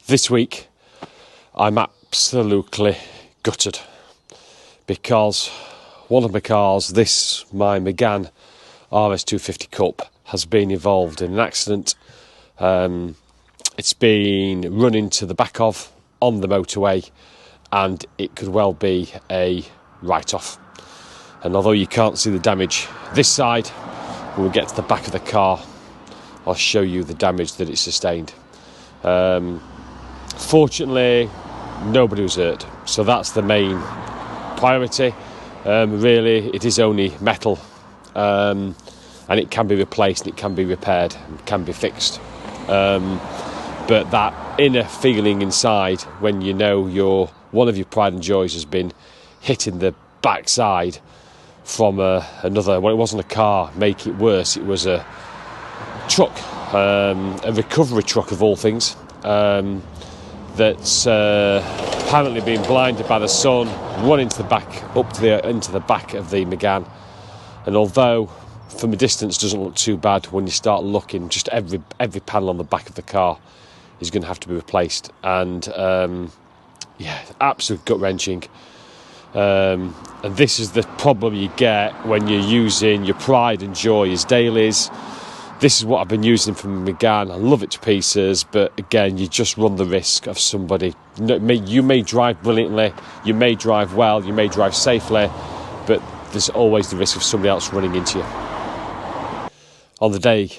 This week, I'm absolutely gutted because one of my cars, my Megane RS250 Cup, has been involved in an accident. It's been run into the back of on the motorway, and it could well be a write-off. And although you can't see the damage this side, when we get to the back of the car, I'll show you the damage that it sustained. Fortunately, nobody was hurt, so that's the main priority. Really, it is only metal, and it can be replaced, it can be repaired, it can be fixed. But that inner feeling inside when you know one of your pride and joys has been hit in the backside from another, well, it wasn't a car, make it worse, it was a truck, a recovery truck of all things, that's apparently been blinded by the sun, run into the back, into the back of the Megane. And although from a distance doesn't look too bad, when you start looking, just every panel on the back of the car is going to have to be replaced. And yeah, absolute gut-wrenching. And this is the problem you get when you're using your pride and joy as dailies. This is what I've been using from Megane. I love it to pieces, but again, you just run the risk of somebody. You may drive brilliantly, you may drive well, you may drive safely, but there's always the risk of somebody else running into you. On the day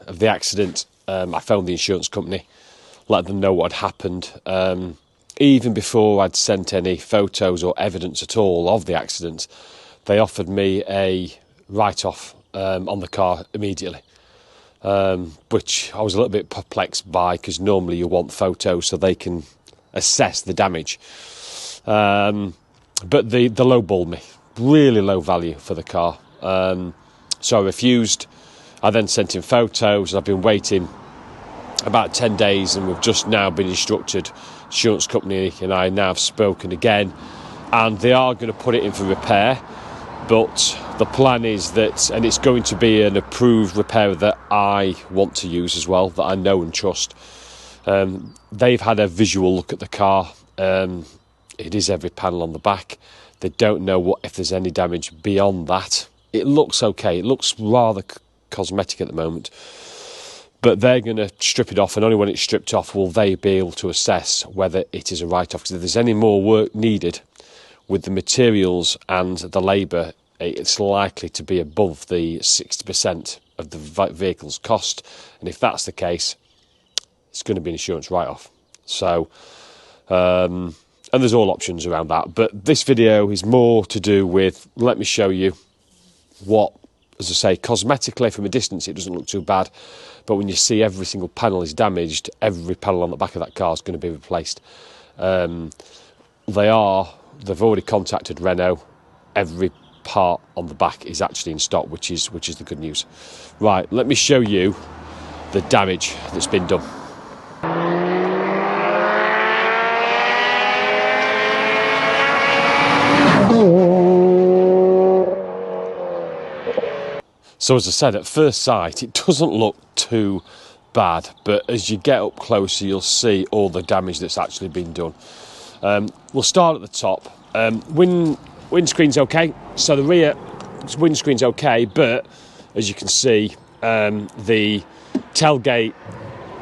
of the accident, I phoned the insurance company, let them know what had happened. Even before I'd sent any photos or evidence at all of the accident, they offered me a write-off on the car immediately. Which I was a little bit perplexed by, because normally you want photos so they can assess the damage. But they lowballed me, really low value for the car. So I refused. I then sent in photos. I've been waiting about 10 days, and we've just now been instructed, insurance company and I now have spoken again, and they are going to put it in for repair. But the plan is that, and it's going to be an approved repairer that I want to use as well, that I know and trust. They've had a visual look at the car. It is every panel on the back. They don't know if there's any damage beyond that. It looks okay. It looks rather cosmetic at the moment. But they're going to strip it off, and only when it's stripped off will they be able to assess whether it is a write-off. Because if there's any more work needed with the materials and the labour, it's likely to be above the 60% of the vehicle's cost. And if that's the case, it's going to be an insurance write-off. So, and there's all options around that. But this video is more to do with, let me show you what, as I say, cosmetically from a distance it doesn't look too bad. But when you see every single panel is damaged, every panel on the back of that car is going to be replaced. They've already contacted Renault. Every part on the back is actually in stock, which is the good news. Right, let me show you the damage that's been done. So as I said, at first sight it doesn't look too bad, but as you get up closer you'll see all the damage that's actually been done. We'll start at the top. Windscreen's okay, so the rear windscreen's okay, but as you can see, the tailgate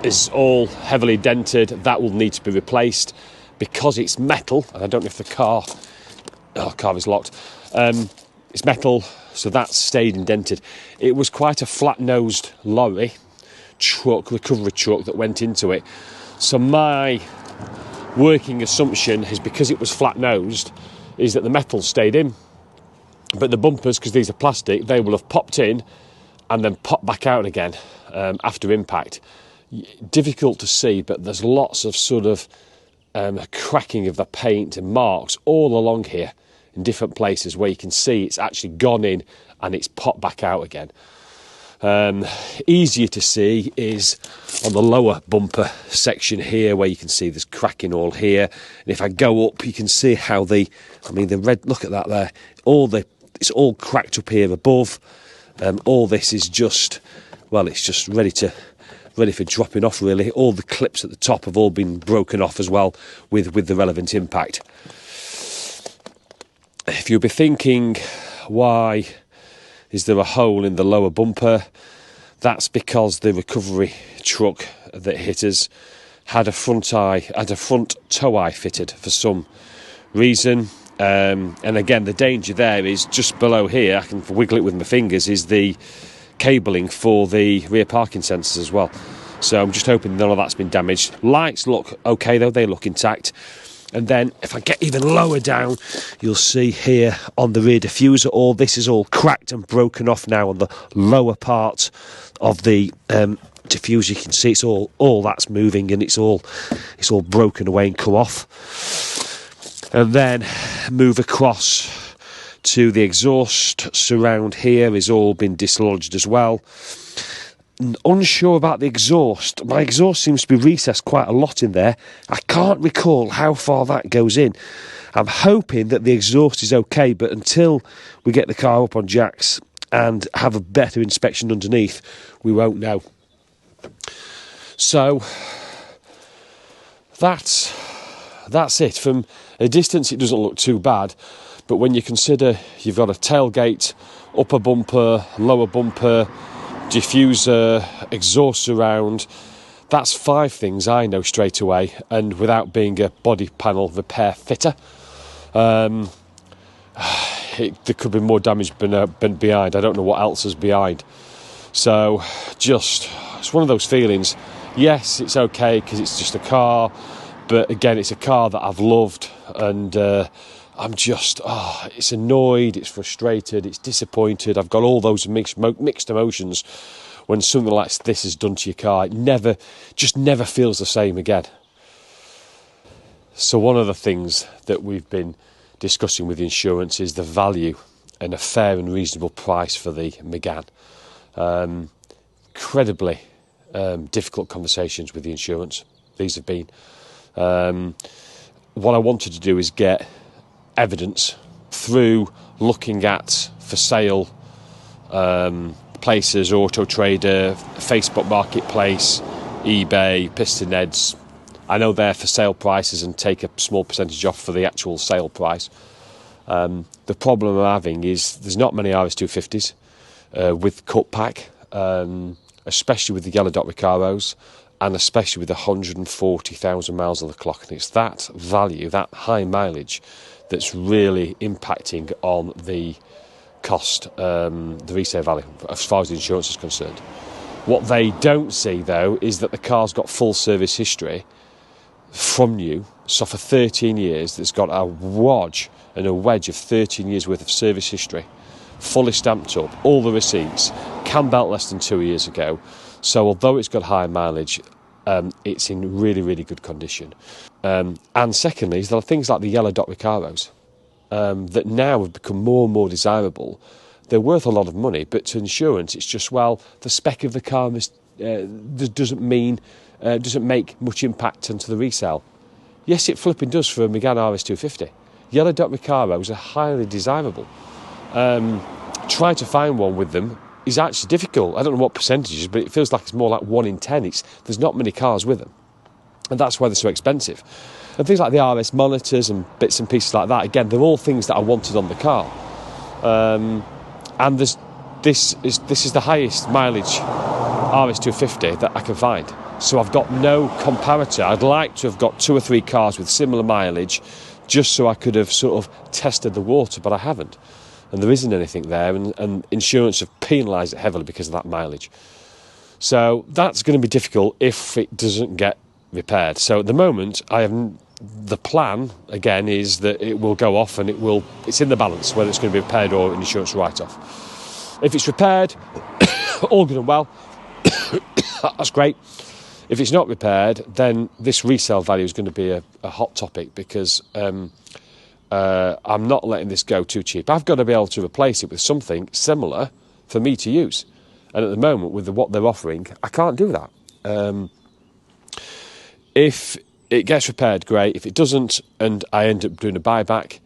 is all heavily dented. That will need to be replaced because it's metal, and I don't know if the car is locked. It's metal, so that's stayed indented. It was quite a flat-nosed lorry truck, recovery truck, that went into it. So my working assumption is, because it was flat-nosed, is that the metal stayed in, but the bumpers, because these are plastic, they will have popped in and then popped back out again after impact. Difficult to see, but there's lots of sort of cracking of the paint and marks all along here in different places where you can see it's actually gone in and it's popped back out again. Easier to see is on the lower bumper section here, where you can see there's cracking all here. And if I go up, you can see how the red, look at that there, it's all cracked up here above. All this is just, well, it's just ready ready for dropping off really. All the clips at the top have all been broken off as well with the relevant impact. If you'll be thinking, why is there a hole in the lower bumper? That's because the recovery truck that hit us had a front tow eye fitted for some reason. And again, the danger there is just below here, I can wiggle it with my fingers, is the cabling for the rear parking sensors as well. So I'm just hoping none of that's been damaged. Lights look okay though, they look intact. And then if I get even lower down, you'll see here on the rear diffuser, all this is all cracked and broken off now on the lower part of the diffuser. You can see it's all that's moving, and it's all broken away and come off. And then move across to the exhaust surround here, is all been dislodged as well. Unsure about the exhaust. My exhaust seems to be recessed quite a lot in there. I can't recall how far that goes in. I'm hoping that the exhaust is okay, but until we get the car up on jacks and have a better inspection underneath, we won't know. So that's it. From a distance, it doesn't look too bad, but when you consider you've got a tailgate, upper bumper, lower bumper, diffuser, exhaust surround, that's 5 things I know straight away, and without being a body panel repair fitter, there could be more damage been behind. I don't know what else is behind. So it's one of those feelings. Yes, it's okay because it's just a car, but again, it's a car that I've loved, and I'm just, it's annoyed, it's frustrated, it's disappointed. I've got all those mixed emotions when something like this is done to your car. It never feels the same again. So one of the things that we've been discussing with the insurance is the value and a fair and reasonable price for the Megane. Incredibly difficult conversations with the insurance. These have been. What I wanted to do is get evidence through looking at for sale places, Auto Trader, Facebook Marketplace, eBay, Piston Heads. I know they're for sale prices and take a small percentage off for the actual sale price. The problem I'm having is there's not many RS250s with cut pack, especially with the yellow dot Recaros, and especially with 140,000 miles on the clock. And it's that value, that high mileage, that's really impacting on the cost, the resale value, as far as the insurance is concerned. What they don't see, though, is that the car's got full service history from new. So for 13 years, it's got a wedge of 13 years worth of service history, fully stamped up, all the receipts, cam belt less than 2 years ago. So although it's got high mileage, it's in really, really good condition. And secondly, there are things like the yellow dot Recaros that now have become more and more desirable. They're worth a lot of money, but to insurance, it's just, well, the spec of the car doesn't make much impact onto the resale. Yes, it flipping does for a Megane RS250. Yellow dot Recaros are highly desirable. Trying to find one with them is actually difficult. I don't know what percentages, but it feels like it's more like 1 in 10. There's not many cars with them, and that's why they're so expensive. And things like the RS monitors and bits and pieces like that, again, they're all things that I wanted on the car. And this is the highest mileage RS250 that I can find. So I've got no comparator. I'd like to have got 2 or 3 cars with similar mileage, just so I could have sort of tested the water, but I haven't. And there isn't anything there, and insurance have penalised it heavily because of that mileage. So that's going to be difficult if it doesn't get repaired. So at the moment, the plan, again, is that it will go off, and it's in the balance whether it's going to be repaired or an insurance write-off. If it's repaired, all good and well, that's great. If it's not repaired, then this resale value is going to be a hot topic, because I'm not letting this go too cheap. I've got to be able to replace it with something similar for me to use. And at the moment, with what they're offering, I can't do that. If it gets repaired, great. If it doesn't, and I end up doing a buyback,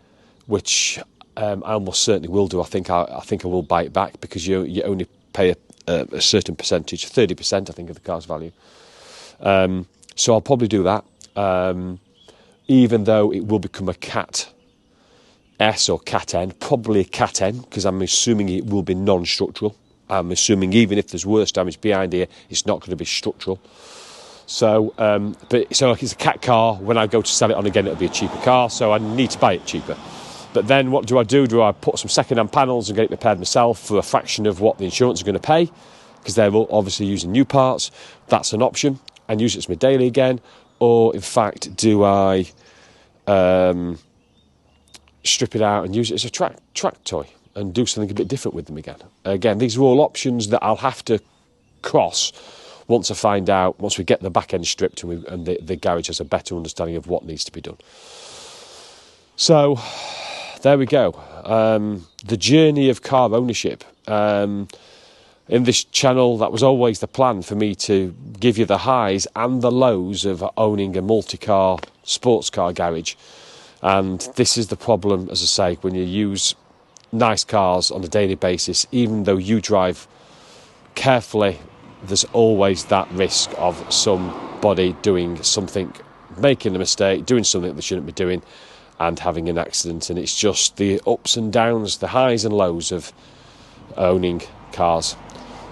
which I almost certainly will do, I think I will buy it back, because you only pay a certain percentage, 30% I think of the car's value. So I'll probably do that, even though it will become a Cat S or Cat N, probably a Cat N, because I'm assuming it will be non-structural. I'm assuming even if there's worse damage behind here, it's not going to be structural. So, so if it's a Cat car, when I go to sell it on again, it'll be a cheaper car, so I need to buy it cheaper. But then what do? Do I put some second-hand panels and get it repaired myself for a fraction of what the insurance is going to pay? Because they're obviously using new parts. That's an option. And use it as my daily again. Or, in fact, do I strip it out and use it as a track toy and do something a bit different with them again? Again, these are all options that I'll have to cross once I find out, once we get the back end stripped and the garage has a better understanding of what needs to be done. So, there we go. The journey of car ownership. In this channel, that was always the plan, for me to give you the highs and the lows of owning a multi-car sports car garage. And this is the problem, as I say, when you use nice cars on a daily basis, even though you drive carefully, there's always that risk of somebody doing something, making a mistake, doing something they shouldn't be doing, and having an accident. And it's just the ups and downs, the highs and lows of owning cars.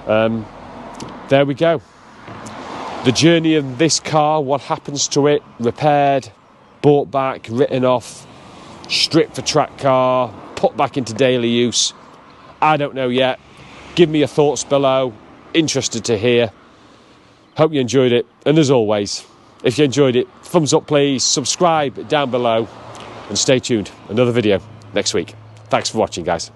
There we go. The journey of this car, what happens to it, repaired, bought back, written off, stripped for track car, put back into daily use. I don't know yet. Give me your thoughts below. Interested to hear. Hope you enjoyed it. And as always, if you enjoyed it, thumbs up please, subscribe down below, and stay tuned. Another video next week. Thanks for watching, guys.